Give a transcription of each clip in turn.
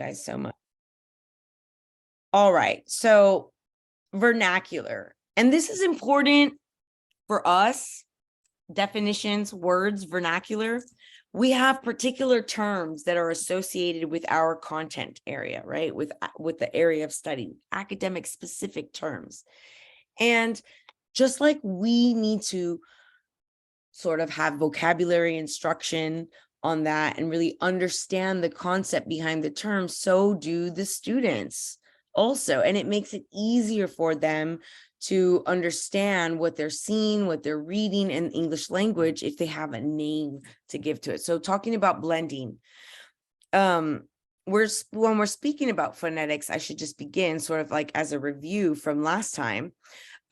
guys so much. All right, so vernacular. And this is important for us. Definitions, words, vernacular. We have particular terms that are associated with our content area, right? With the area of study, academic specific terms. And just like we need to sort of have vocabulary instruction on that and really understand the concept behind the term, so do the students also. And it makes it easier for them to understand what they're seeing, what they're reading in English language if they have a name to give to it. So talking about blending, when we're speaking about phonetics, I should just begin sort of like as a review from last time.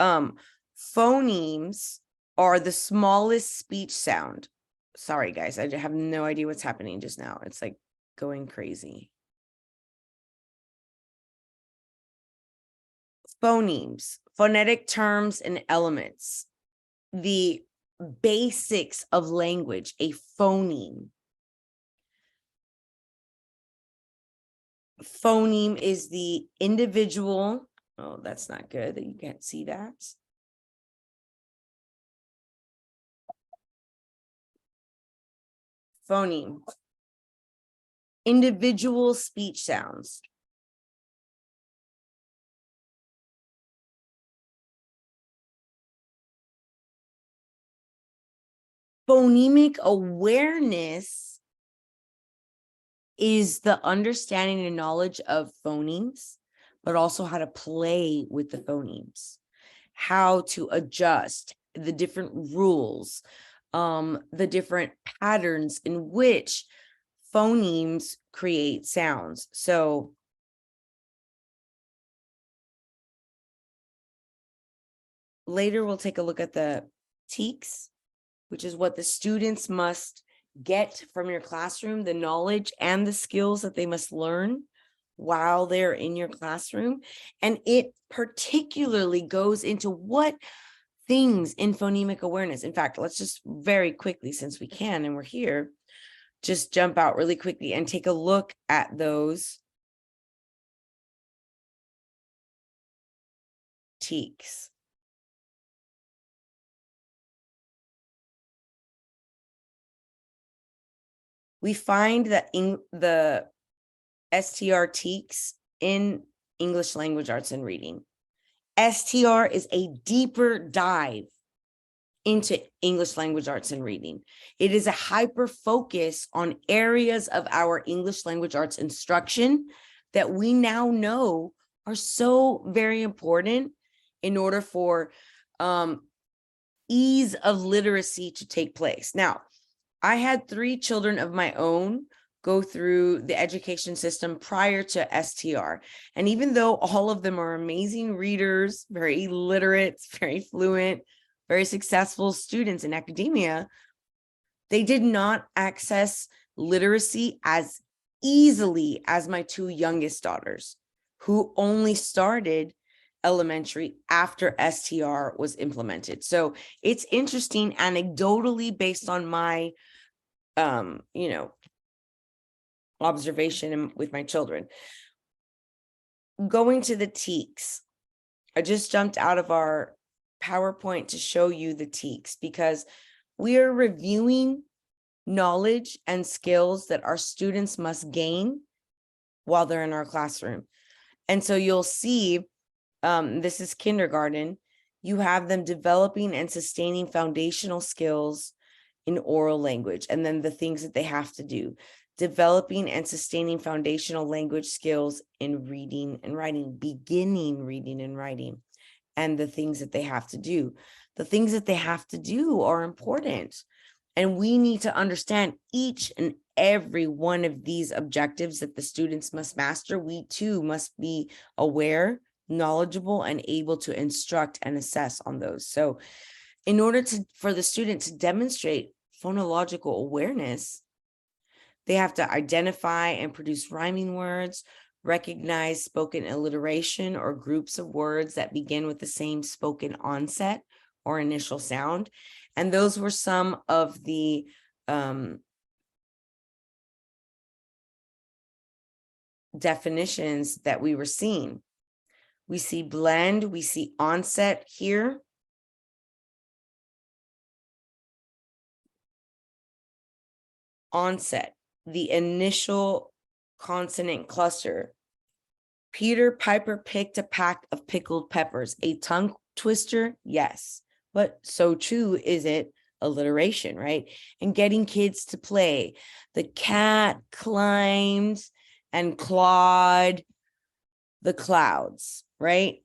Phonemes are the smallest speech sound. Sorry, guys, I have no idea what's happening just now. It's like going crazy. Phonemes, phonetic terms and elements, the basics of language, a phoneme. Phoneme is the individual. Oh, that's not good that you can't see that. Phoneme, individual speech sounds. Phonemic awareness is the understanding and knowledge of phonemes, but also how to play with the phonemes, how to adjust the different rules, the different patterns in which phonemes create sounds. So later we'll take a look at the TEKS, which is what the students must get from your classroom, the knowledge and the skills that they must learn while they're in your classroom. And it particularly goes into what things in phonemic awareness. In fact, let's just very quickly, since we can and we're here, just jump out really quickly and take a look at those TEKS. We find that in the STR TEKS in English language arts and reading. STR is a deeper dive into English language arts and reading. It is a hyper focus on areas of our English language arts instruction that we now know are so very important in order for ease of literacy to take place. Now, I had 3 children of my own go through the education system prior to STR. And even though all of them are amazing readers, very literate, very fluent, very successful students in academia, they did not access literacy as easily as my 2 youngest daughters, who only started elementary after STR was implemented. So it's interesting anecdotally based on my observation with my children. Going to the TEKS, I just jumped out of our PowerPoint to show you the TEKS because we are reviewing knowledge and skills that our students must gain while they're in our classroom. And so you'll see, this is kindergarten, you have them developing and sustaining foundational skills in oral language, and then the things that they have to do. Developing and sustaining foundational language skills in reading and writing, beginning reading and writing, and the things that they have to do. The things that they have to do are important. And we need to understand each and every one of these objectives that the students must master. We too must be aware, knowledgeable, and able to instruct and assess on those. So in order for the student to demonstrate phonological awareness, they have to identify and produce rhyming words, recognize spoken alliteration or groups of words that begin with the same spoken onset or initial sound. And those were some of the definitions that we were seeing. We see blend, we see onset here. Onset, the initial consonant cluster. Peter Piper picked a pack of pickled peppers. A tongue twister? Yes. But so too is it alliteration, right? And getting kids to play. The cat climbed and clawed the clouds, right?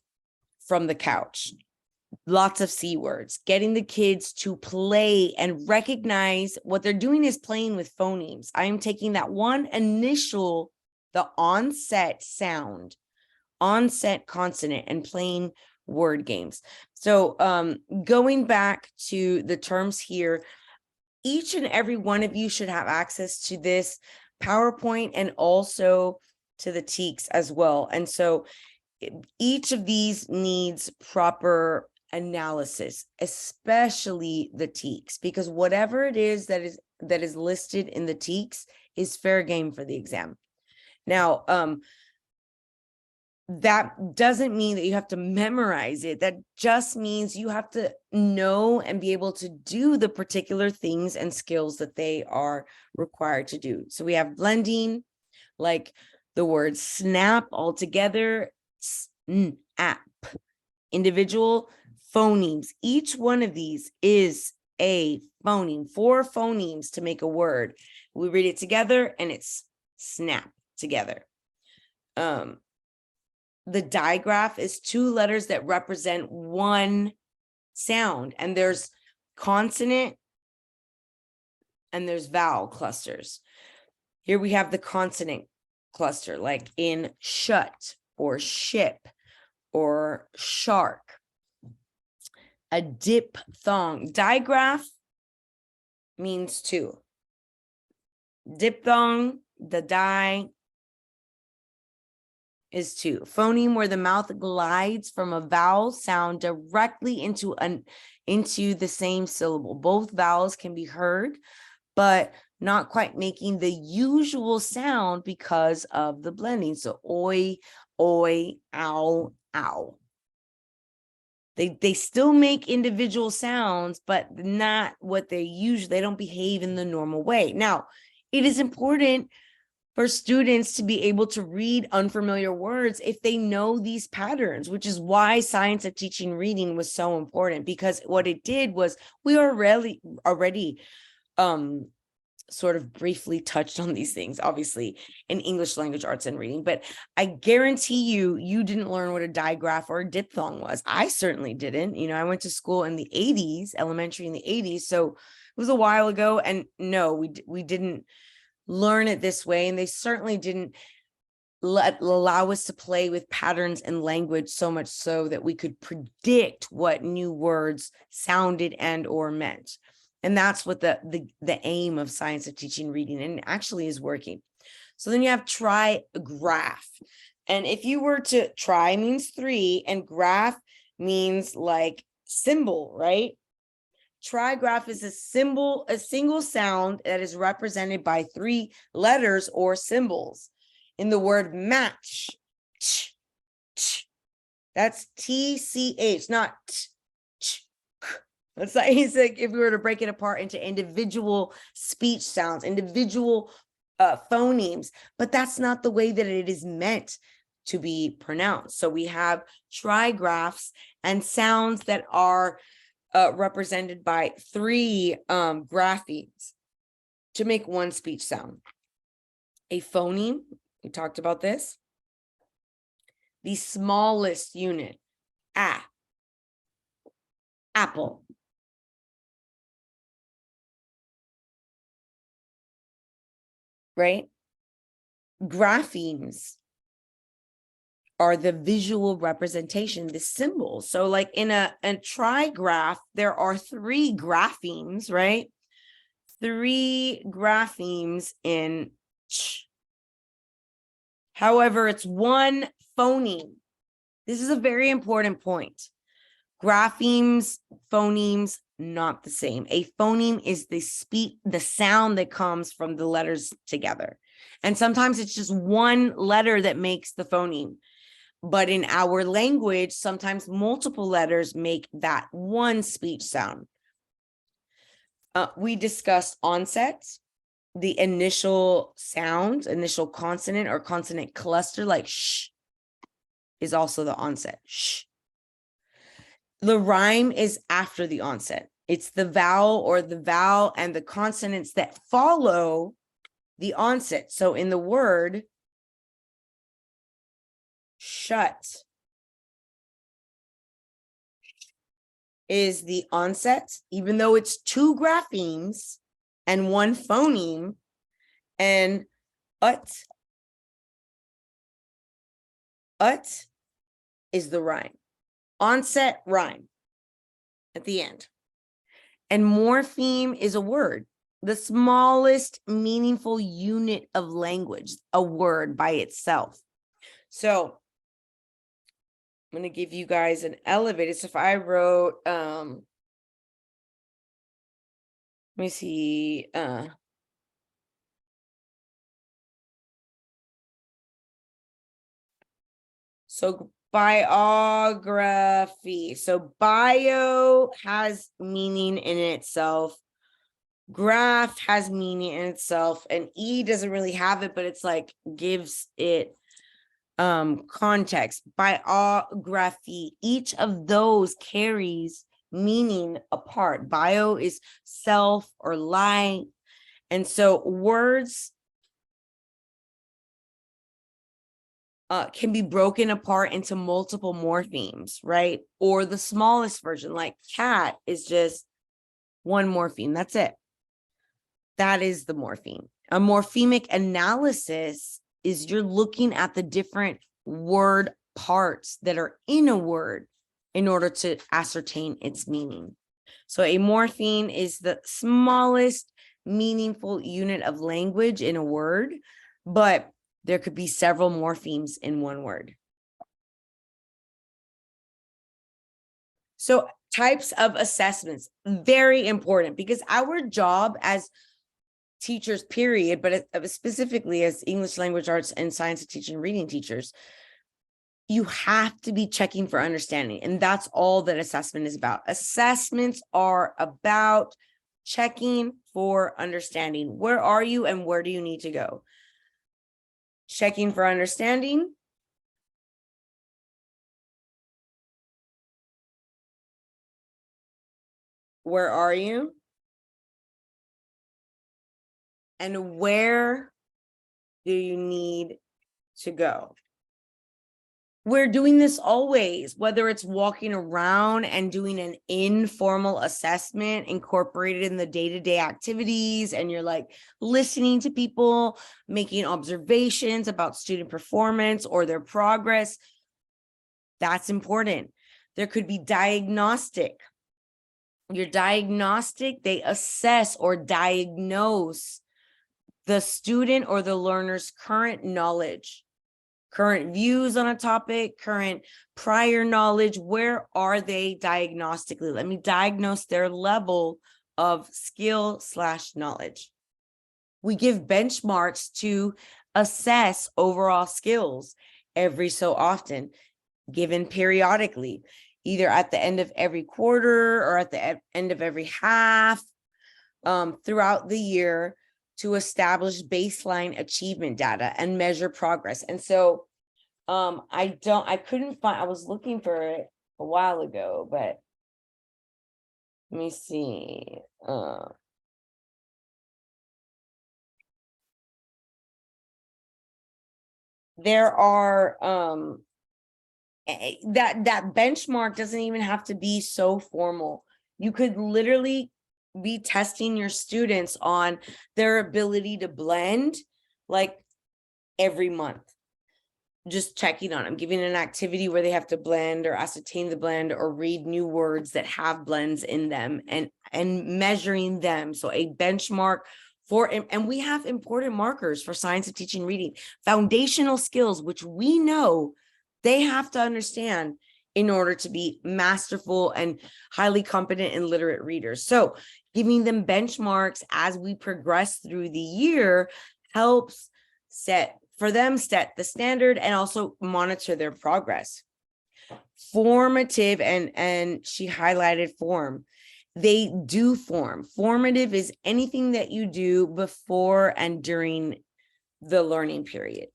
From the couch. Lots of C words, getting the kids to play and recognize what they're doing is playing with phonemes. I am taking that one initial, the onset sound, onset consonant, and playing word games. So going back to the terms here, each and every one of you should have access to this PowerPoint and also to the TEKS as well. And so each of these needs proper analysis, especially the TEKS, because whatever it is that is listed in the TEKS is fair game for the exam. Now, that doesn't mean that you have to memorize it. That just means you have to know and be able to do the particular things and skills that they are required to do. So we have blending, like the word snap all together, snap. Individual phonemes. Each one of these is a phoneme, 4 phonemes to make a word. We read it together and it's snap together. The digraph is 2 letters that represent one sound, and there's consonant and there's vowel clusters. Here we have the consonant cluster, like in shut or ship or shark. A diphthong. Digraph means 2. Diphthong, the di is 2. Phoneme, where the mouth glides from a vowel sound directly into the same syllable. Both vowels can be heard, but not quite making the usual sound because of the blending. So oi, oi, ow, ow. They still make individual sounds, but not what they don't behave in the normal way. Now, it is important for students to be able to read unfamiliar words if they know these patterns, which is why science of teaching reading was so important, because what it did was we already sort of briefly touched on these things, obviously, in English language arts and reading, but I guarantee you didn't learn what a digraph or a diphthong was. I certainly didn't. I went to school in the 80s, elementary in the 80s, so it was a while ago, and no, we didn't learn it this way, and they certainly didn't allow us to play with patterns in language so much so that we could predict what new words sounded and or meant. And that's what the aim of science of teaching reading, and actually is working. So then you have trigraph. And if you were to, tri means 3 and graph means like symbol, right? Trigraph is a single sound that is represented by 3 letters or symbols. In the word match, that's TCH, not It's like if we were to break it apart into individual speech sounds, individual phonemes, but that's not the way that it is meant to be pronounced. So we have trigraphs and sounds that are represented by 3 graphemes to make one speech sound. A phoneme, we talked about this. The smallest unit, apple. Right? Graphemes are the visual representation, the symbols. So like in a trigraph, there are 3 graphemes, right? 3 graphemes in ch. However, it's one phoneme. This is a very important point. Graphemes, phonemes, not the same. A phoneme is the sound that comes from the letters together. And sometimes it's just one letter that makes the phoneme. But in our language, sometimes multiple letters make that one speech sound. We discussed onset, the initial sound, initial consonant or consonant cluster, like sh is also the onset. Sh. The rhyme is after the onset. It's the vowel and the consonants that follow the onset. So in the word shut is the onset, even though it's two graphemes and one phoneme, and ut is the rhyme. Onset, rhyme at the end. And morpheme is a word, the smallest meaningful unit of language, a word by itself. So I'm going to give you guys an elevated. So if I wrote, let me see, so biography. So bio has meaning in itself. Graph has meaning in itself, and E doesn't really have it, but it's like gives it context. Biography, each of those carries meaning apart. Bio is self or life, and so words can be broken apart into multiple morphemes, right? Or the smallest version, like cat, is just one morpheme. That's it. That is the morpheme. A morphemic analysis is you're looking at the different word parts that are in a word in order to ascertain its meaning. So a morpheme is the smallest meaningful unit of language in a word, but there could be several morphemes in one word. So types of assessments, very important, because our job as teachers, period, but specifically as English language arts and science of teaching and reading teachers, you have to be checking for understanding. And that's all that assessment is about. Assessments are about checking for understanding. Where are you and where do you need to go? Checking for understanding. Where are you? And where do you need to go? We're doing this always, whether it's walking around and doing an informal assessment incorporated in the day-to-day activities, and you're like listening to people, making observations about student performance or their progress. That's important. There could be diagnostic. Your diagnostic, they assess or diagnose the student or the learner's current knowledge, current views on a topic, current prior knowledge. Where are they diagnostically? Let me diagnose their level of skill/knowledge. We give benchmarks to assess overall skills every so often, given periodically, either at the end of every quarter or at the end of every half, throughout the year, to establish baseline achievement data and measure progress. And so I couldn't find, I was looking for it a while ago, but let me see. There are that benchmark doesn't even have to be so formal. You could literally be testing your students on their ability to blend, like every month, just checking on them, giving an activity where they have to blend or ascertain the blend or read new words that have blends in them, and measuring them. So a benchmark for, and we have important markers for science of teaching reading, foundational skills, which we know they have to understand in order to be masterful and highly competent and literate readers. So giving them benchmarks as we progress through the year helps set the standard and also monitor their progress. Formative, and she highlighted form. They do form. Formative is anything that you do before and during the learning period.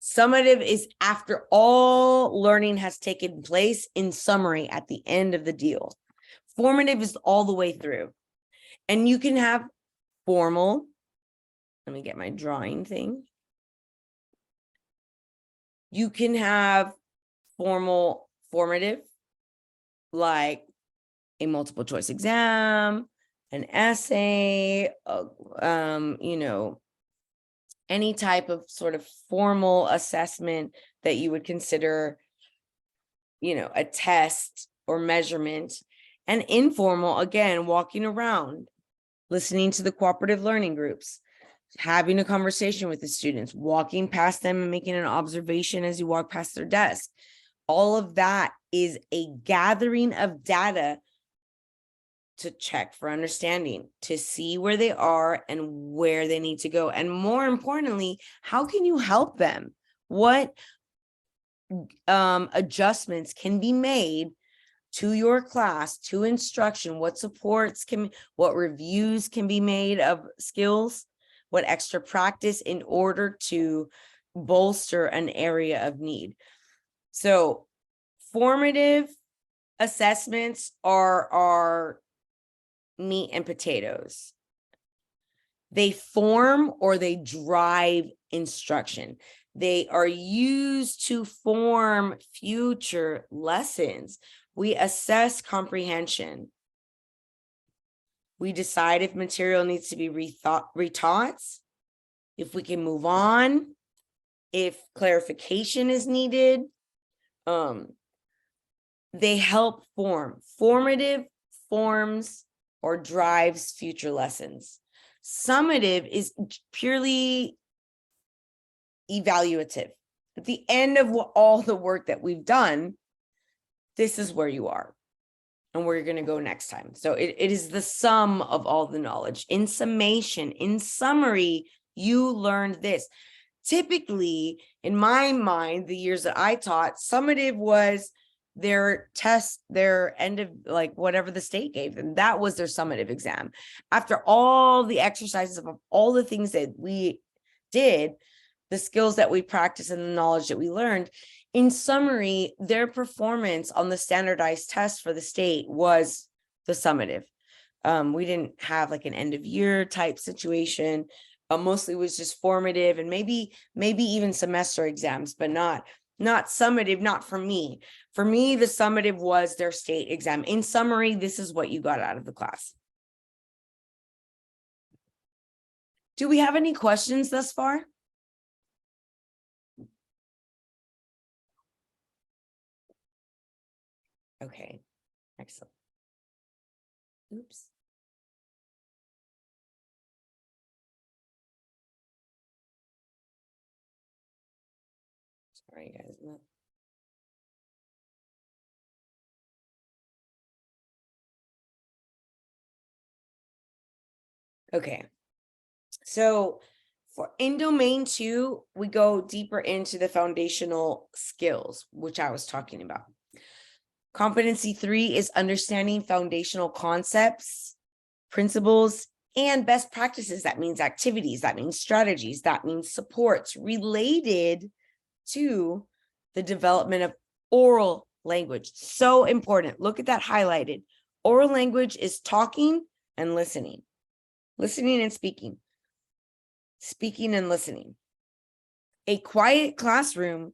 Summative is after all learning has taken place, in summary at the end of the deal. Formative is all the way through. And you can have formal. Let me get my drawing thing. You can have formative, like a multiple choice exam, an essay, any type of sort of formal assessment that you would consider, a test or measurement. And informal, again, walking around, listening to the cooperative learning groups, having a conversation with the students, walking past them and making an observation as you walk past their desk. All of that is a gathering of data to check for understanding, to see where they are and where they need to go. And more importantly, how can you help them? What adjustments can be made to your class, to instruction? What what reviews can be made of skills? What extra practice in order to bolster an area of need? So formative assessments are meat and potatoes. They form or they drive instruction. They are used to form future lessons. We assess comprehension. We decide if material needs to be retaught, if we can move on, if clarification is needed. They help form. Formative forms or drives future lessons. Summative is purely evaluative. At the end of all the work that we've done, this is where you are and where you're going to go next time. So it is the sum of all the knowledge. In summation, in summary, you learned this. Typically, in my mind, the years that I taught, summative was their test, their end of whatever the state gave them. That was their summative exam. After all the exercises of all the things that we did, the skills that we practiced and the knowledge that we learned, in summary, their performance on the standardized test for the state was the summative. We didn't have an end of year type situation. Mostly was just formative and maybe even semester exams, but not summative, not for me. For me, the summative was their state exam. In summary, this is what you got out of the class. Do we have any questions thus far? Okay, excellent. Oops. Sorry, guys. Okay. So in domain 2, we go deeper into the foundational skills, which I was talking about. Competency 3 is understanding foundational concepts, principles, and best practices. That means activities, that means strategies, that means supports related to the development of oral language. So important. Look at that highlighted. Oral language is talking and listening. Listening and speaking. Speaking and listening. A quiet classroom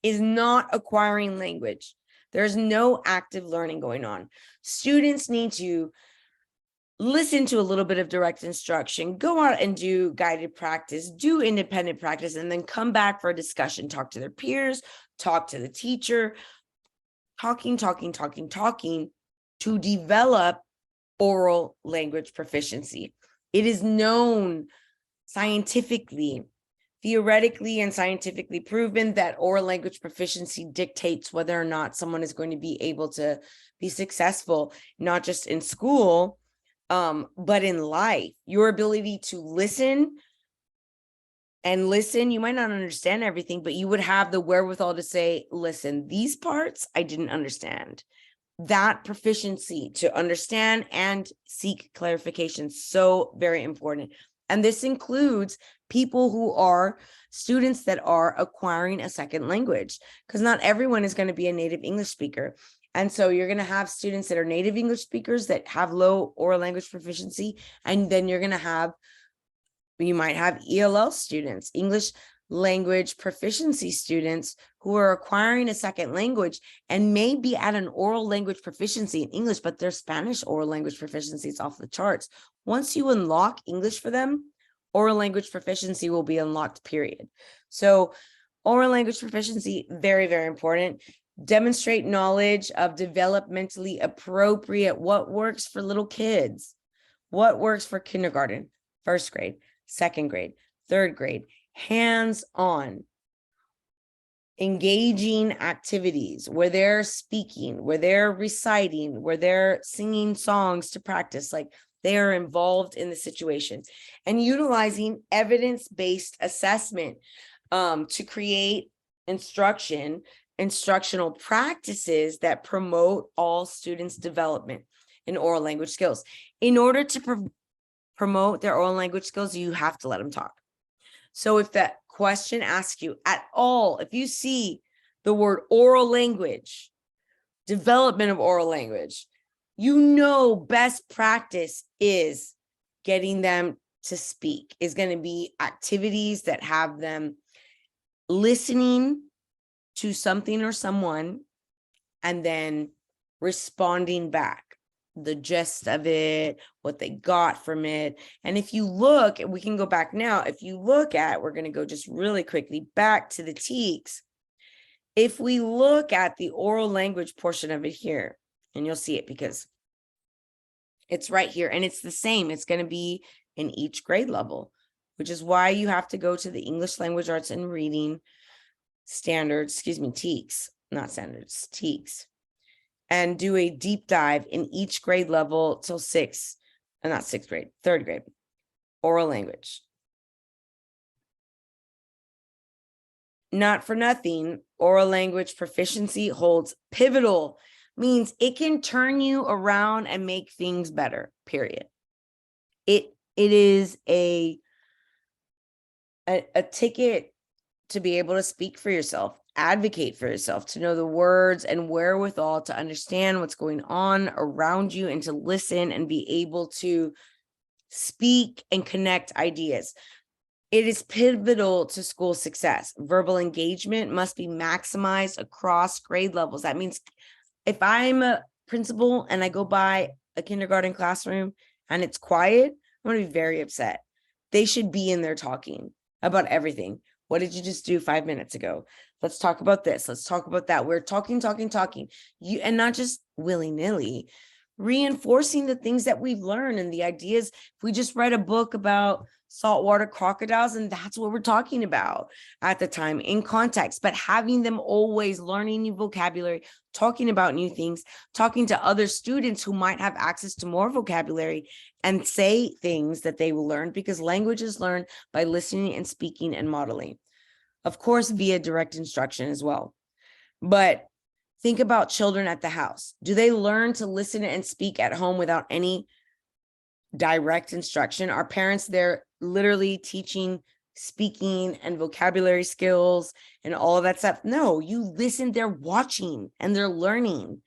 is not acquiring language. There's no active learning going on. Students need to listen to a little bit of direct instruction, go out and do guided practice, do independent practice, and then come back for a discussion, talk to their peers, talk to the teacher, talking to develop oral language proficiency. It is known scientifically, theoretically and scientifically proven that oral language proficiency dictates whether or not someone is going to be able to be successful, not just in school, but in life. Your ability to listen and listen. You might not understand everything, but you would have the wherewithal to say, listen, these parts I didn't understand. That proficiency to understand and seek clarification, so very important. And this includes people who are students that are acquiring a second language, because not everyone is going to be a native English speaker. And so you're going to have students that are native English speakers that have low oral language proficiency. And then you're going to have, you might have ELL students, English language proficiency students, who are acquiring a second language and may be at an oral language proficiency in English, but their Spanish oral language proficiency is off the charts. Once you unlock English for them, oral language proficiency will be unlocked, period. So oral language proficiency, very, very important. Demonstrate knowledge of developmentally appropriate, what works for little kids, what works for kindergarten, first grade, second grade, third grade, hands-on, engaging activities where they're speaking, where they're reciting, where they're singing songs to practice, like they are involved in the situation, and utilizing evidence-based assessment to create instructional practices that promote all students' development in oral language skills. In order to promote their oral language skills, you have to let them talk. So if that question asks you at all, if you see the word oral language, development of oral language, you know best practice is getting them to speak, is going to be activities that have them listening to something or someone and then responding back, the gist of it, what they got from it. And if you look, we can go back now. If you look at, we're going to go just really quickly back to the TEKS. If we look at the oral language portion of it here, and you'll see it because it's right here and it's the same. It's going to be in each grade level, which is why you have to go to the English Language Arts and Reading standards, TEKS, not standards, TEKS, and do a deep dive in each grade level till third grade, oral language. Not for nothing, oral language proficiency holds pivotal, means it can turn you around and make things better, period. It is a ticket to be able to speak for yourself, advocate for yourself, to know the words and wherewithal to understand what's going on around you and to listen and be able to speak and connect ideas. It is pivotal to school success. Verbal engagement must be maximized across grade levels. That means if I'm a principal and I go by a kindergarten classroom and it's quiet, I'm going to be very upset. They should be in there talking about everything. What did you just do 5 minutes ago? Let's talk about this. Let's talk about that. We're talking. You, and not just willy-nilly, reinforcing the things that we've learned and the ideas. If we just read a book about saltwater crocodiles, and that's what we're talking about at the time in context, but having them always learning new vocabulary, talking about new things, talking to other students who might have access to more vocabulary and say things that they will learn, because language is learned by listening and speaking and modeling, of course, via direct instruction as well. But think about children at the house. Do they learn to listen and speak at home without any direct instruction? Are parents there literally teaching speaking and vocabulary skills and all of that stuff? No, you listen, they're watching and they're learning.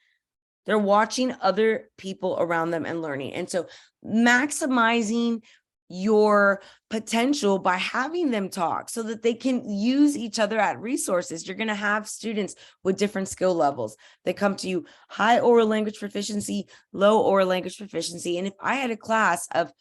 They're watching other people around them and learning. And so maximizing your potential by having them talk so that they can use each other at resources. You're going to have students with different skill levels. They come to you, high oral language proficiency, low oral language proficiency. And if I had a class of,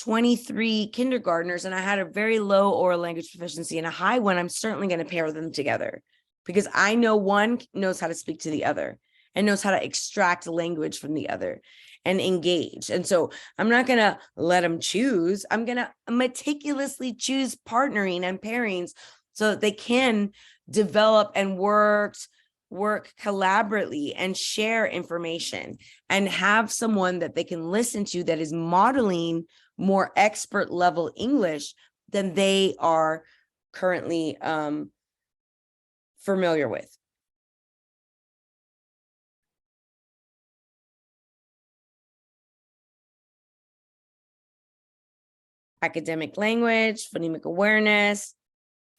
23 kindergartners and I had a very low oral language proficiency and a high one, I'm certainly going to pair them together, because I know one knows how to speak to the other and knows how to extract language from the other and engage. And so I'm not going to let them choose. I'm going to meticulously choose partnering and pairings so that they can develop and work collaboratively and share information and have someone that they can listen to that is modeling more expert level English, than they are currently familiar with. Academic language, phonemic awareness,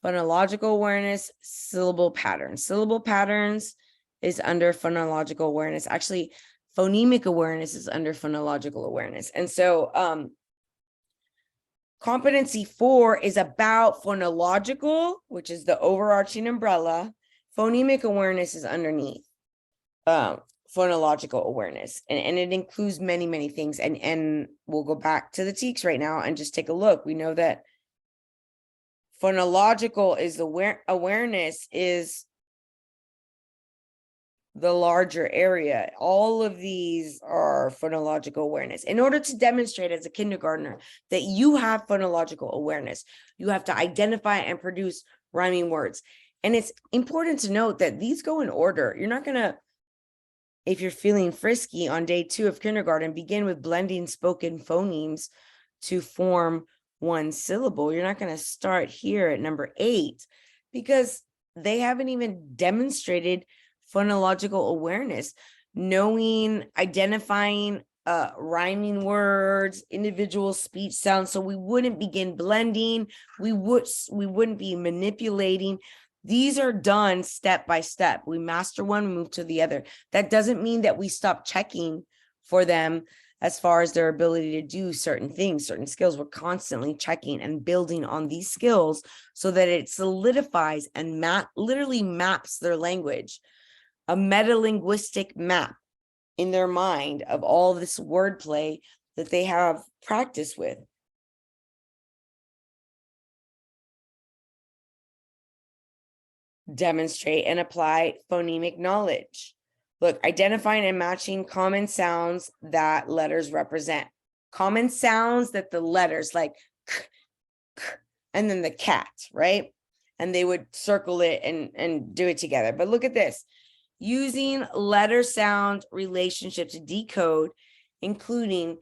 phonological awareness, syllable patterns. Syllable patterns is under phonological awareness. Actually, phonemic awareness is under phonological awareness. And so competency 4 is about phonological, which is the overarching umbrella. Phonemic awareness is underneath phonological awareness. And it includes many, many things. And we'll go back to the TEKS right now and just take a look. We know that phonological is awareness is the larger area. All of these are phonological awareness. In order to demonstrate as a kindergartner that you have phonological awareness, you have to identify and produce rhyming words. And it's important to note that these go in order. You're not going to, if you're feeling frisky on day 2 of kindergarten, begin with blending spoken phonemes to form one syllable. You're not going to start here at number 8 because they haven't even demonstrated phonological awareness, knowing, identifying rhyming words, individual speech sounds. So we wouldn't begin blending. We wouldn't be manipulating. These are done step by step. We master one, we move to the other. That doesn't mean that we stop checking for them as far as their ability to do certain things, certain skills. We're constantly checking and building on these skills so that it solidifies and literally maps their language, a meta-linguistic map in their mind of all this wordplay that they have practice with. Demonstrate and apply phonemic knowledge. Look, identifying and matching common sounds that letters represent. Common sounds that the letters like k, k, and then the cat, right? And they would circle it and do it together. But look at this. Using letter sound relationship to decode, including,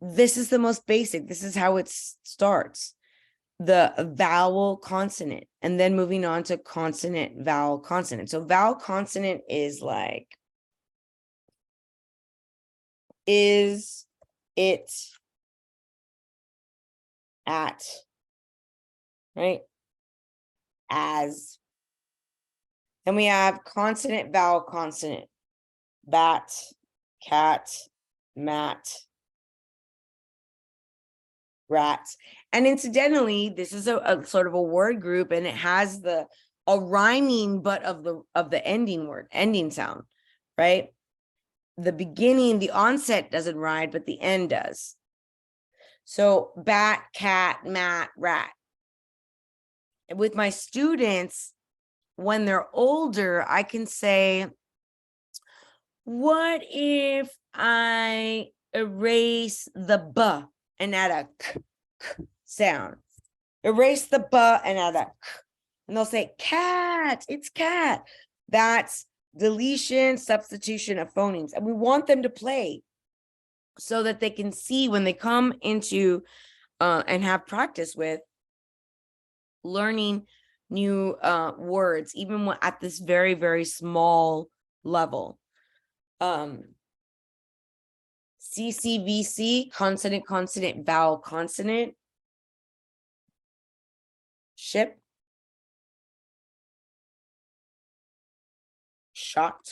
this is the most basic. This is how it starts. The vowel consonant, and then moving on to consonant, vowel, consonant. So vowel consonant is like, is, it, at, right? As. Then we have consonant, vowel, consonant. Bat, cat, mat, rats. And incidentally, this is a sort of a word group, and it has a rhyming, but of the ending word, ending sound, right? The beginning, the onset doesn't rhyme, but the end does. So bat, cat, mat, rat. And with my students, when they're older, I can say, what if I erase the b and add a k, k sound? Erase the b and add a k. And they'll say, cat, it's cat. That's deletion, substitution of phonemes. And we want them to play so that they can see when they come into and have practice with learning new words, even at this very, very small level. CCVC, consonant, consonant, vowel, consonant. Ship. Shot.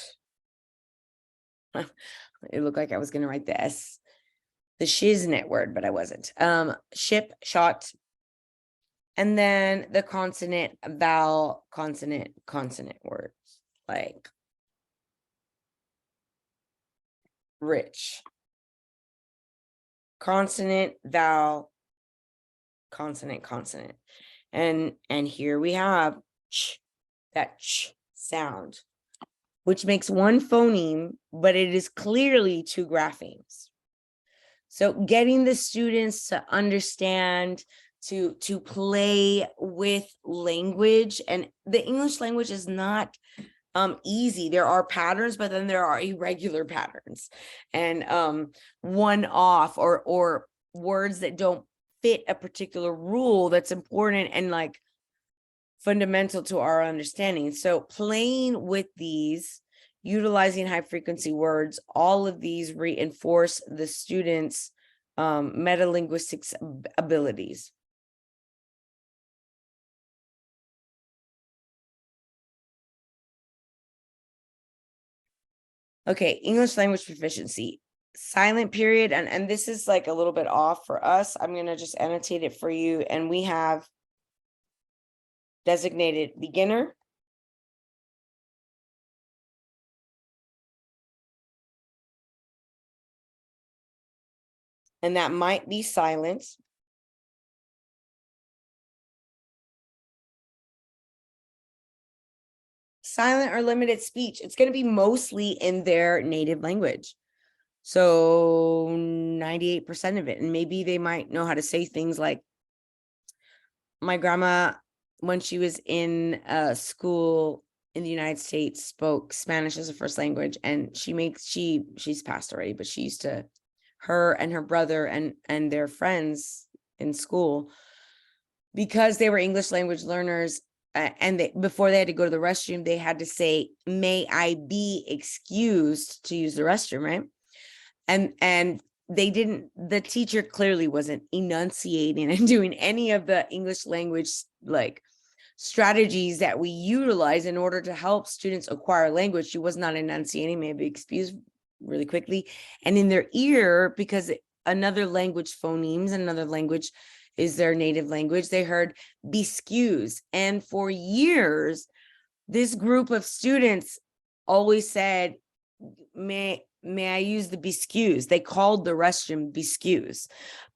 It looked like I was going to write the S, the shiznit word, but I wasn't. Ship, shot. And then the consonant, vowel, consonant, consonant words like rich. Consonant, vowel, consonant, consonant. And here we have ch, that ch sound, which makes one phoneme, but it is clearly 2 graphemes. So getting the students to understand, to play with language, and the English language is not easy. There are patterns, but then there are irregular patterns and one off or words that don't fit a particular rule that's important and like fundamental to our understanding. So playing with these, utilizing high frequency words, all of these reinforce the students' metalinguistics abilities. Okay, English language proficiency, silent period, and this is like a little bit off for us. I'm gonna just annotate it for you, and we have designated beginner, and that might be silent. Silent or limited speech. It's going to be mostly in their native language. So 98% of it. And maybe they might know how to say things like, my grandma, when she was in school in the United States, spoke Spanish as a first language, and she's passed already, but she used to, her and her brother and their friends in school, because they were English language learners, and before they had to go to the restroom, they had to say, "May I be excused to use the restroom," right? And they didn't, the teacher clearly wasn't enunciating and doing any of the English language like strategies that we utilize in order to help students acquire language. She was not enunciating, maybe excused really quickly. And in their ear, because another language phonemes, another language is their native language, they heard "bescues." And for years, this group of students always said, may I use the bescues? They called the restroom bescues.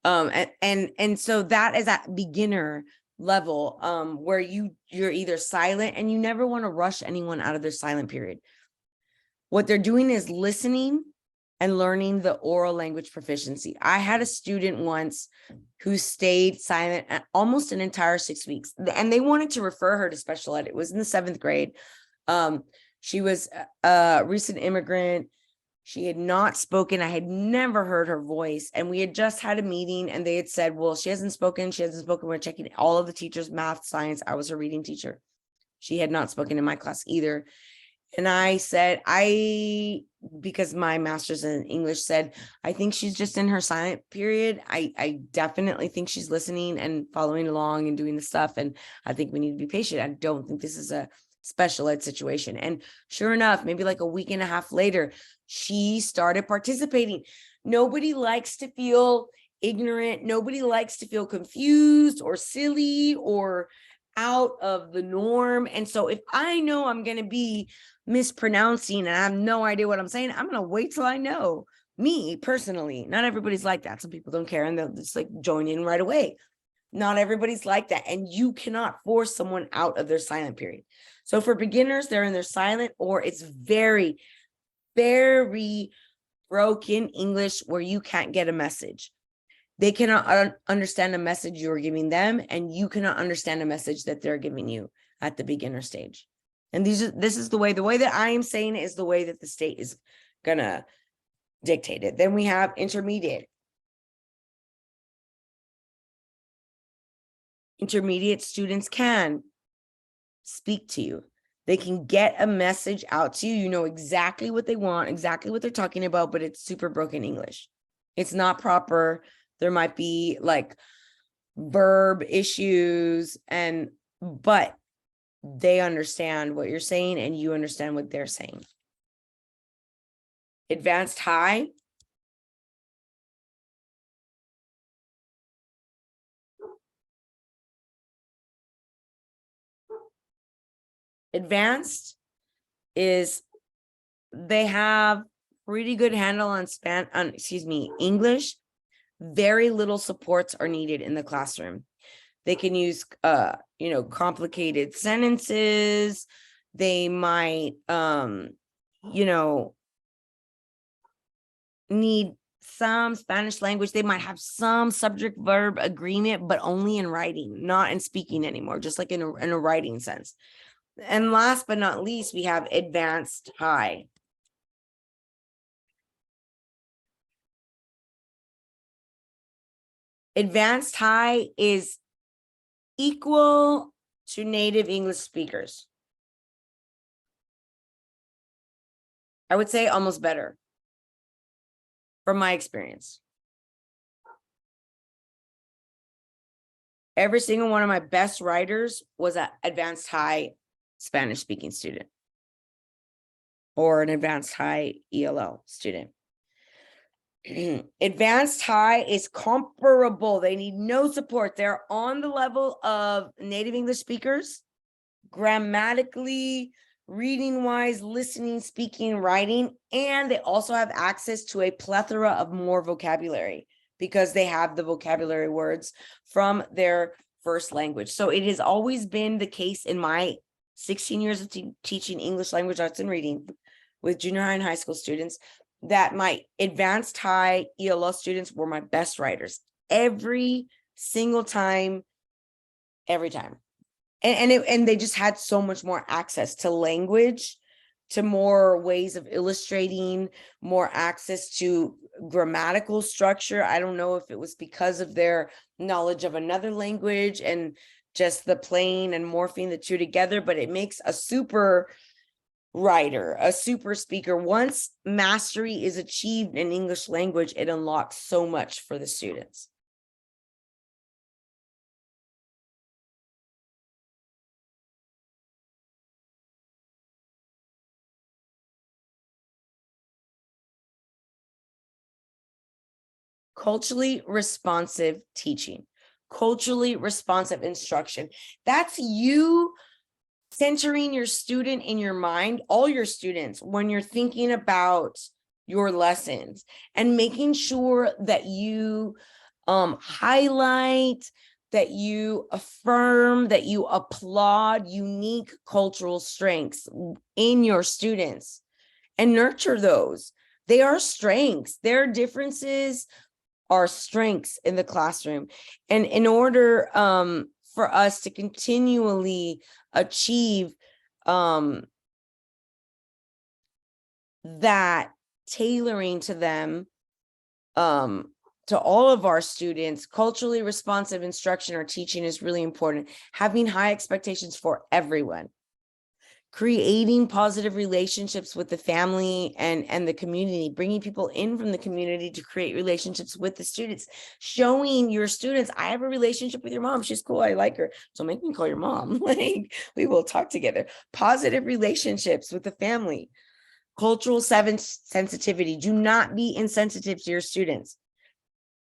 And so that is at beginner level, where you're either silent, and you never want to rush anyone out of their silent period. What they're doing is listening and learning the oral language proficiency. I had a student once who stayed silent almost an entire 6 weeks, and they wanted to refer her to special ed. It was in the 7th grade. She was a recent immigrant. She had not spoken. I had never heard her voice. And we had just had a meeting, and they had said, well, she hasn't spoken. We're checking all of the teachers, math, science. I was her reading teacher. She had not spoken in my class either. And I said, because my master's in English, said, I think she's just in her silent period. I definitely think she's listening and following along and doing the stuff. And I think we need to be patient. I don't think this is a special ed situation. And sure enough, maybe like a week and a half later, she started participating. Nobody likes to feel ignorant. Nobody likes to feel confused or silly or out of the norm. And so if I know I'm going to be mispronouncing and I have no idea what I'm saying, I'm going to wait till I know. Me personally, not everybody's like that. Some people don't care and they'll just like join in right away. Not everybody's like that. And you cannot force someone out of their silent period. So for beginners, they're in their silent, or it's very, very broken English where you can't get a message. They cannot understand a message you're giving them, and you cannot understand a message that they're giving you at the beginner stage. And this is the way that I am saying it is the way that the state is gonna dictate it. Then we have intermediate. Intermediate students can speak to you. They can get a message out to you. You know exactly what they want, exactly what they're talking about, but it's super broken English. It's not proper. There might be like verb issues, but they understand what you're saying and you understand what they're saying. Advanced high. Advanced is they have pretty good handle on English. Very little supports are needed in the classroom. They can use complicated sentences. They might need some Spanish language. They might have some subject verb agreement, but only in writing, not in speaking anymore, just like in a writing sense. And last but not least, we have advanced high. Advanced high is equal to native English speakers. I would say almost better from my experience. Every single one of my best writers was an advanced high Spanish speaking student or an advanced high ELL student. Advanced high is comparable. They need no support. They're on the level of native English speakers, grammatically, reading wise, listening, speaking, writing, and they also have access to a plethora of more vocabulary because they have the vocabulary words from their first language. So it has always been the case in my 16 years of teaching English language arts and reading with junior high and high school students that my advanced high ELL students were my best writers every single time, every time. And they just had so much more access to language, to more ways of illustrating, more access to grammatical structure. I don't know if it was because of their knowledge of another language and just the playing and morphing the two together, but it makes a super writer, a super speaker. Once mastery is achieved in English language, it unlocks so much for the students. Culturally responsive teaching, culturally responsive instruction. That's you centering your student in your mind, all your students, when you're thinking about your lessons and making sure that you highlight, that you affirm, that you applaud unique cultural strengths in your students and nurture those. They are strengths. Their differences are strengths in the classroom. And in order for us to continually achieve that tailoring to them, to all of our students, culturally responsive instruction or teaching is really important. Having high expectations for everyone. Creating positive relationships with the family and the community, bringing people in from the community to create relationships with the students, showing your students, I have a relationship with your mom. She's cool. I like her. So make me call your mom. Like we will talk together. Positive relationships with the family. Cultural sensitivity. Do not be insensitive to your students.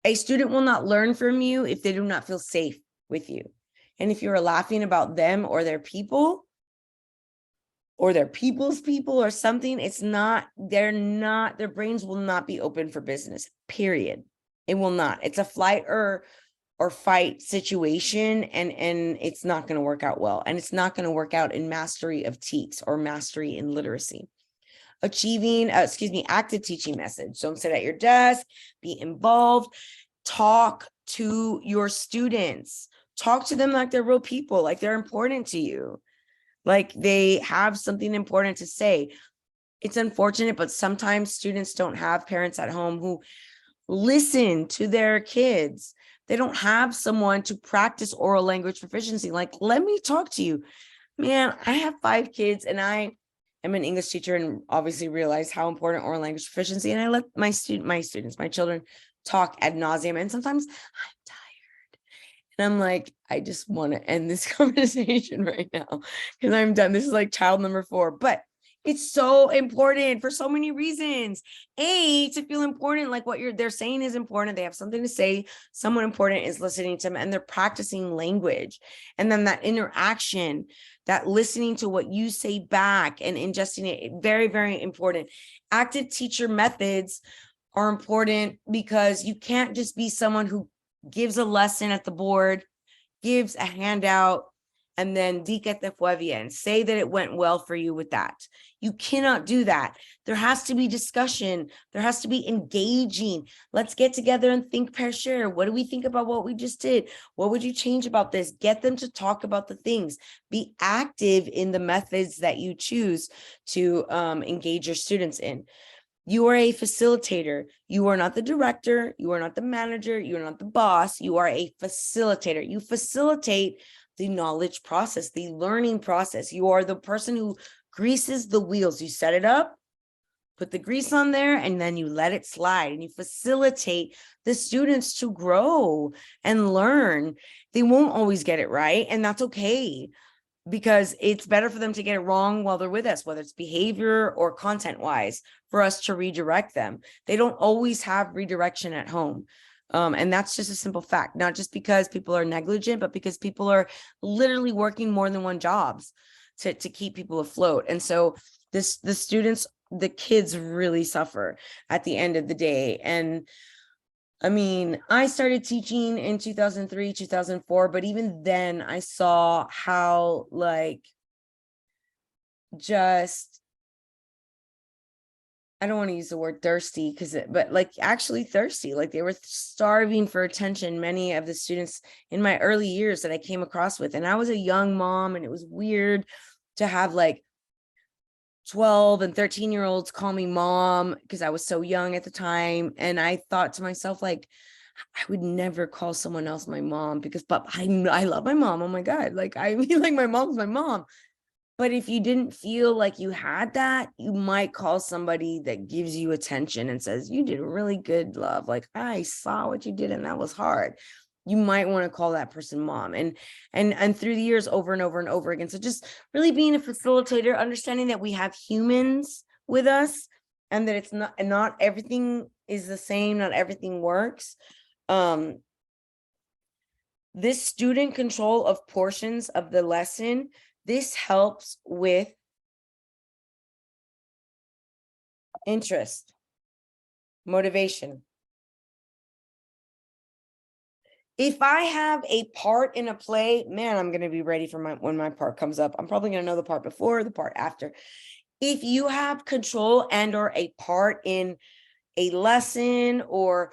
A student will not learn from you if they do not feel safe with you. And if you're laughing about them or their people, or their people's people or something, it's not, their brains will not be open for business, period. It will not. It's a flight or fight situation, and it's not going to work out well. And it's not going to work out in mastery of TEKS or mastery in literacy. Achieving, active teaching message. Don't sit at your desk, be involved, talk to your students, talk to them like they're real people, like they're important to you. Like they have something important to say. It's unfortunate, but sometimes students don't have parents at home who listen to their kids. They don't have someone to practice oral language proficiency. Like, let me talk to you. Man, I have 5 kids and I am an English teacher and obviously realize how important oral language proficiency. And I let my children talk ad nauseum. And sometimes I'm tired. And I'm like, I just want to end this conversation right now because I'm done. This is like child number 4, but it's so important for so many reasons. A, to feel important, like what they're saying is important. They have something to say. Someone important is listening to them and they're practicing language. And then that interaction, that listening to what you say back and ingesting it, very, very important. Active teacher methods are important because you can't just be someone who gives a lesson at the board, gives a handout, and then di que te fue bien, say that it went well for you with that. You cannot do that. There has to be discussion. There has to be engaging. Let's get together and think per share. What do we think about what we just did? What would you change about this? Get them to talk about the things. Be active in the methods that you choose to engage your students in. You are a facilitator. You are not the director. You are not the manager. You are not the boss. You are a facilitator. You facilitate the knowledge process, the learning process. You are the person who greases the wheels. You set it up, put the grease on there, and then you let it slide, and you facilitate the students to grow and learn. They won't always get it right, and that's okay, because it's better for them to get it wrong while they're with us, whether it's behavior or content wise, for us to redirect them. They don't always have redirection at home. And that's just a simple fact, not just because people are negligent, but because people are literally working more than one jobs to keep people afloat. And so the students, the kids really suffer at the end of the day. And I mean, I started teaching in 2003, 2004, but even then I saw how like just, I don't want to use the word thirsty but like actually thirsty, like they were starving for attention. Many of the students in my early years that I came across with, and I was a young mom, and it was weird to have like 12 and 13-year-olds call me mom because I was so young at the time. And I thought to myself, like, I would never call someone else my mom but I love my mom. Oh my God. Like, I mean, like my mom's my mom. But if you didn't feel like you had that, you might call somebody that gives you attention and says, you did really good, love. Like, I saw what you did and that was hard. You might want to call that person mom. And through the years, over and over and over again. So just really being a facilitator, understanding that we have humans with us, and that it's not everything is the same, not everything works. This student control of portions of the lesson, this helps with interest, motivation. If I have a part in a play, man, I'm going to be ready for when my part comes up. I'm probably going to know the part before, the part after. If you have control and or a part in a lesson or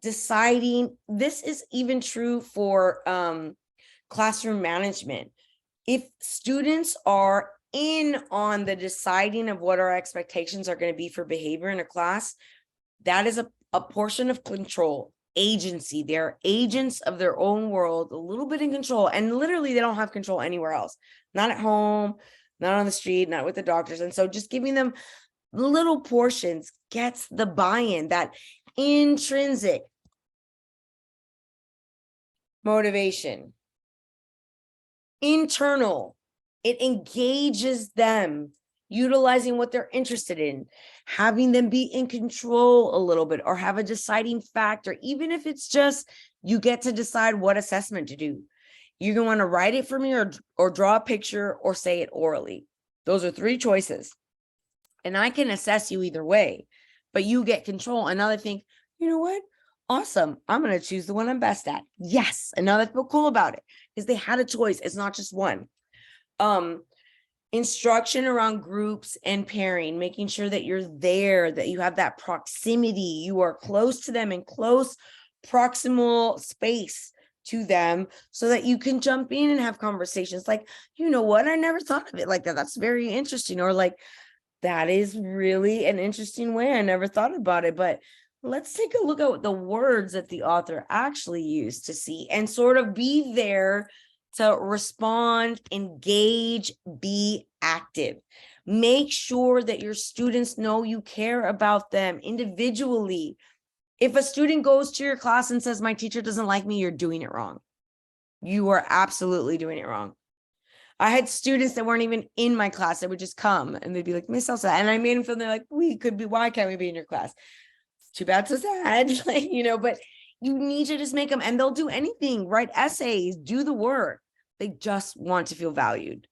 deciding, this is even true for classroom management. If students are in on the deciding of what our expectations are going to be for behavior in a class, that is a portion of control, agency. They're agents of their own world, a little bit in control, and literally they don't have control anywhere else, not at home, not on the street, not with the doctors. And so just giving them little portions gets the buy-in, that intrinsic motivation, internal, it engages them, utilizing what they're interested in, having them be in control a little bit, or have a deciding factor. Even if it's just you get to decide what assessment to do. You're going to want to write it for me, or draw a picture, or say it orally. Those are 3 choices. And I can assess you either way, but you get control. And now they think, you know what? Awesome. I'm going to choose the one I'm best at. Yes. And now that's what's cool about it, is they had a choice. It's not just one. Instruction around groups and pairing, making sure that you're there, that you have that proximity, you are close to them, in close proximal space to them, so that you can jump in and have conversations like, you know what, I never thought of it like that. That's very interesting. Or like, that is really an interesting way. I never thought about it, but let's take a look at the words that the author actually used to see, and sort of be there to respond, engage, be active. Make sure that your students know you care about them individually. If a student goes to your class and says, my teacher doesn't like me, you're doing it wrong. You are absolutely doing it wrong. I had students that weren't even in my class that would just come and they'd be like, Miss Sauceda, and I made them feel, they're like, why can't we be in your class? Too bad, so sad. Like, but you need to just make them, and they'll do anything, write essays, do the work. They just want to feel valued.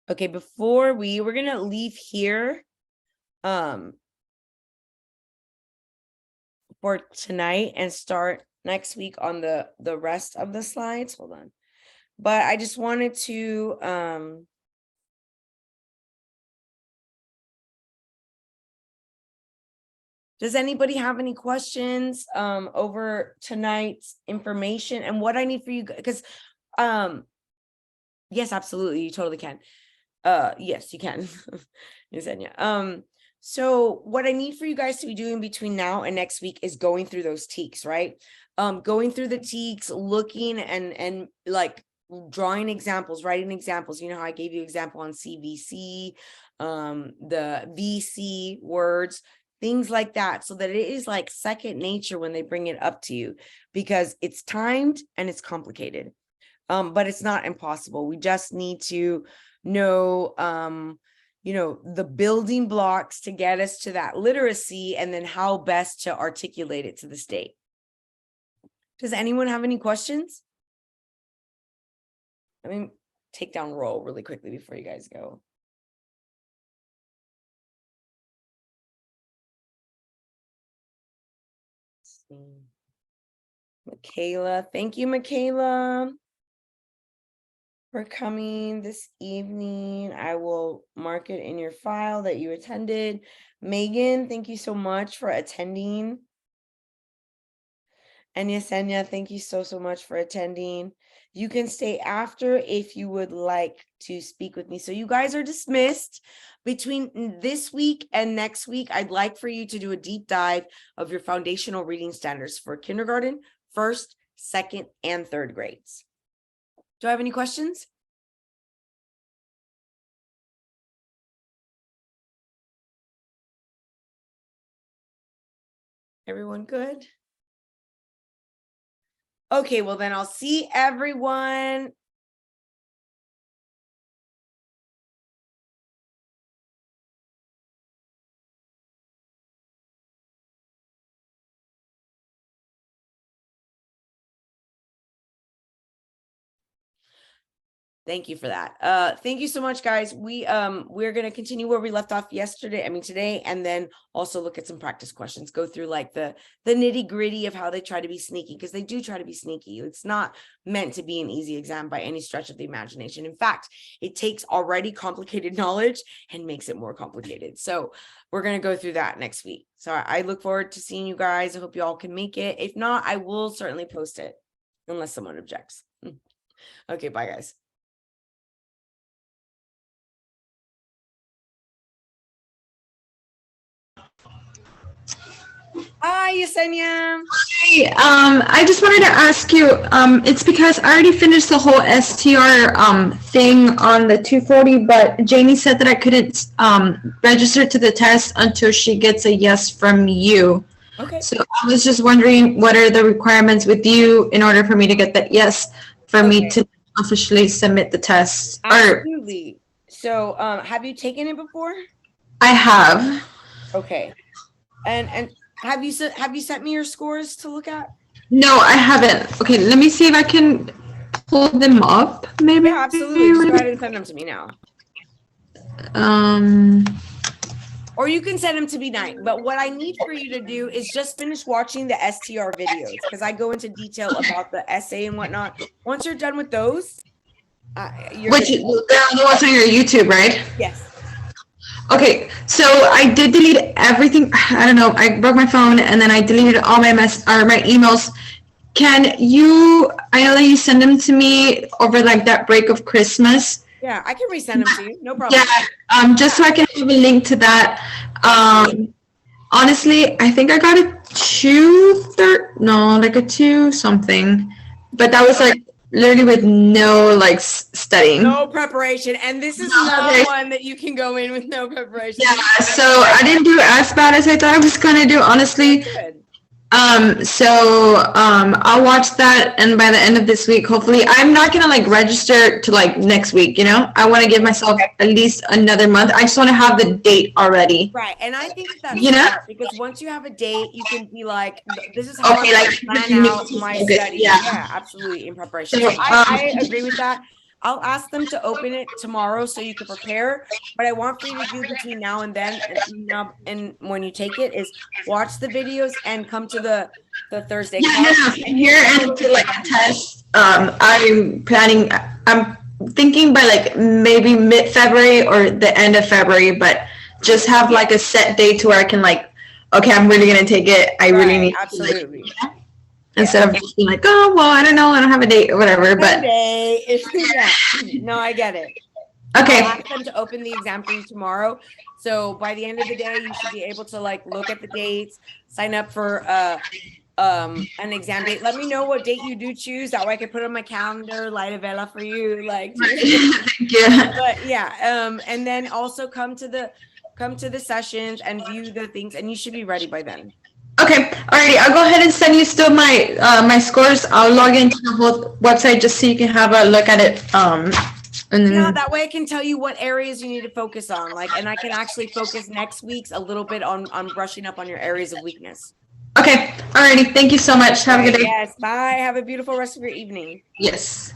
Okay, before we're going to leave here for tonight and start next week on the rest of the slides. Hold on. But I just wanted to does anybody have any questions over tonight's information and what I need for you? Because Yes, absolutely. You totally can. Yes, you can. Yesenia. So what I need for you guys to be doing between now and next week is going through those TEKS, right? Going through the TEKS, looking and like drawing examples, writing examples. You know how I gave you example on CVC, the VC words, things like that, so that it is like second nature when they bring it up to you, because it's timed and it's complicated. But it's not impossible. We just need to know, you know, the building blocks to get us to that literacy, and then how best to articulate it to the state. Does anyone have any questions? Let me take down roll really quickly before you guys go. Let's see. Michaela, thank you, Michaela, for coming this evening. I will mark it in your file that you attended. Megan, thank you so much for attending. And Yesenia, thank you so much for attending. You can stay after if you would like to speak with me. So you guys are dismissed. Between this week and next week, I'd like for you to do a deep dive of your foundational reading standards for kindergarten, first, second, and third grades. Do I have any questions? Everyone good? Okay, well then I'll see everyone. Thank you for that. Thank you so much, guys. We're going to continue where we left off today, and then also look at some practice questions, go through like the nitty gritty of how they try to be sneaky, because they do try to be sneaky. It's not meant to be an easy exam by any stretch of the imagination. In fact, it takes already complicated knowledge and makes it more complicated. So we're going to go through that next week. So I look forward to seeing you guys. I hope you all can make it. If not, I will certainly post it unless someone objects. Okay, bye guys. Hi, Yesenia. Hey, I just wanted to ask you, it's because I already finished the whole STR thing on the 240, but Janie said that I couldn't register to the test until she gets a yes from you. Okay. So I was just wondering, what are the requirements with you in order for me to get that yes for me to officially submit the test? Absolutely. So have you taken it before? I have. Okay. And have you sent me your scores to look at? No, I haven't. Okay, let me see if I can pull them up, maybe. Yeah, absolutely. Just go ahead and send them to me now. Or you can send them to me tonight. But what I need for you to do is just finish watching the STR videos, because I go into detail about the essay and whatnot. Once you're done with those, which they're the ones on your YouTube, right? Yes. Okay, so I did delete everything. I don't know. I broke my phone and then I deleted all my my emails. Can you? I know that you send them to me over like that break of Christmas. Yeah, I can resend them to you. No problem. Yeah. Just so I can have a link to that. Honestly, I think I got a 2 something, but that was like literally with no like studying, no preparation, and this is another one that you can go in with no preparation. Yeah, so I didn't do as bad as I thought I was gonna do, honestly. Good. I'll watch that, and by the end of this week, hopefully, I'm not gonna like register to like next week, you know. I want to give myself at least another month. I just want to have the date already. Right, and I think that's smart, because once you have a date, you can be like, this is how I plan out my study. Yeah, absolutely, in preparation. So I agree with that. I'll ask them to open it tomorrow so you can prepare. What I want for you to do between now and then, and when you take it, is watch the videos and come to the Thursday class. And here and to like a test. I'm thinking by like maybe mid-February or the end of February, but just have like a set date to where I can like, okay, I'm really gonna take it. I really need absolutely. instead of just being like, oh, well, I don't know, I don't have a date or whatever. But Monday. Yeah. No, I get it. okay, I'll ask them to open the exam for you tomorrow. So by the end of the day, you should be able to like look at the dates, sign up for an exam date. Let me know what date you do choose. That way I can put it on my calendar, light a vela for you. Like, thank you. but yeah, and then also come to the sessions and view the things, and you should be ready by then. Okay, alrighty. I'll go ahead and send you still my my scores. I'll log into the whole website just so you can have a look at it. And then, Yeah, that way I can tell you what areas you need to focus on. Like, and I can actually focus next week's a little bit on brushing up on your areas of weakness. okay, alrighty. Thank you so much. Have a good day. Yes, bye. Have a beautiful rest of your evening. Yes.